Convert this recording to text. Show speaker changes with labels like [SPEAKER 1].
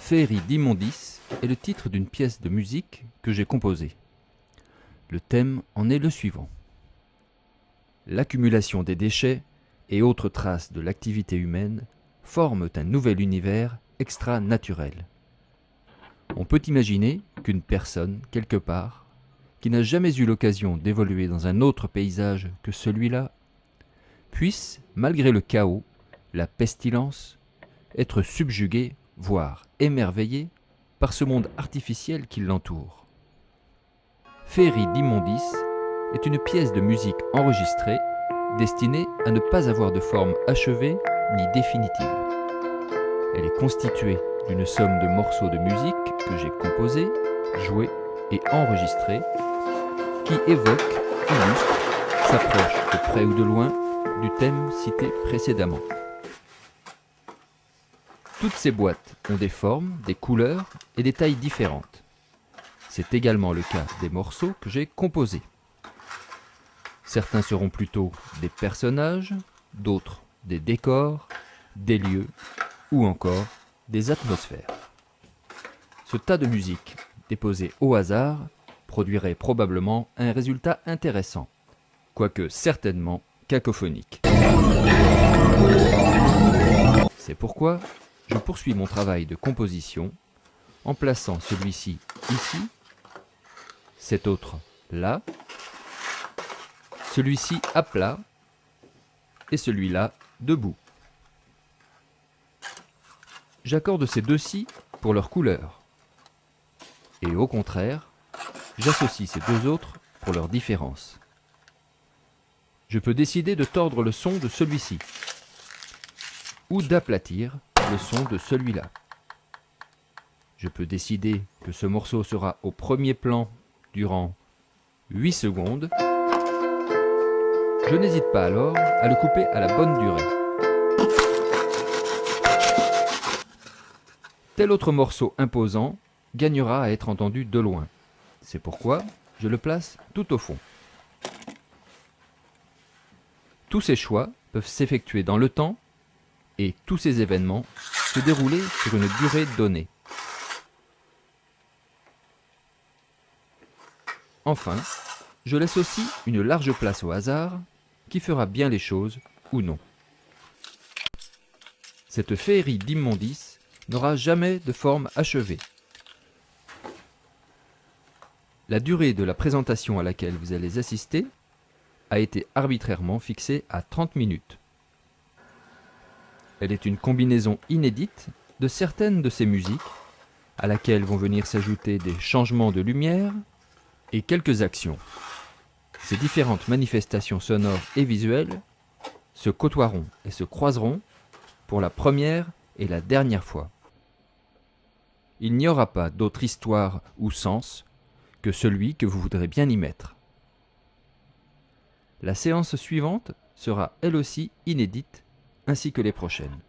[SPEAKER 1] Féerie d'immondices est le titre d'une pièce de musique que j'ai composée. Le thème en est le suivant. L'accumulation des déchets et autres traces de l'activité humaine forment un nouvel univers extra-naturel. On peut imaginer qu'une personne, quelque part, qui n'a jamais eu l'occasion d'évoluer dans un autre paysage que celui-là, puisse, malgré le chaos, la pestilence, être subjuguée, voire émerveillée, par ce monde artificiel qui l'entoure. Féerie d'immondices est une pièce de musique enregistrée destinée à ne pas avoir de forme achevée ni définitive. Elle est constituée d'une somme de morceaux de musique que j'ai composés, joués et enregistrés qui évoquent, illustrent, s'approchent de près ou de loin du thème cité précédemment. Toutes ces boîtes ont des formes, des couleurs et des tailles différentes. C'est également le cas des morceaux que j'ai composés. Certains seront plutôt des personnages, d'autres des décors, des lieux ou encore des atmosphères. Ce tas de musique déposé au hasard produirait probablement un résultat intéressant, quoique certainement cacophonique. C'est pourquoi je poursuis mon travail de composition en plaçant celui-ci ici, cet autre là, celui-ci à plat et celui-là debout. J'accorde ces deux-ci pour leur couleur. Et au contraire, j'associe ces deux autres pour leur différence. Je peux décider de tordre le son de celui-ci ou d'aplatir le son de celui-là. Je peux décider que ce morceau sera au premier plan durant 8 secondes. Je n'hésite pas alors à le couper à la bonne durée. Tel autre morceau imposant gagnera à être entendu de loin. C'est pourquoi je le place tout au fond. Tous ces choix peuvent s'effectuer dans le temps et tous ces événements se dérouler sur une durée donnée. Enfin, je laisse aussi une large place au hasard qui fera bien les choses ou non. Cette féerie d'immondices n'aura jamais de forme achevée. La durée de la présentation à laquelle vous allez assister a été arbitrairement fixée à 30 minutes. Elle est une combinaison inédite de certaines de ces musiques, à laquelle vont venir s'ajouter des changements de lumière et quelques actions. Ces différentes manifestations sonores et visuelles se côtoieront et se croiseront pour la première et la dernière fois. Il n'y aura pas d'autre histoire ou sens que celui que vous voudrez bien y mettre. La séance suivante sera elle aussi inédite, ainsi que les prochaines.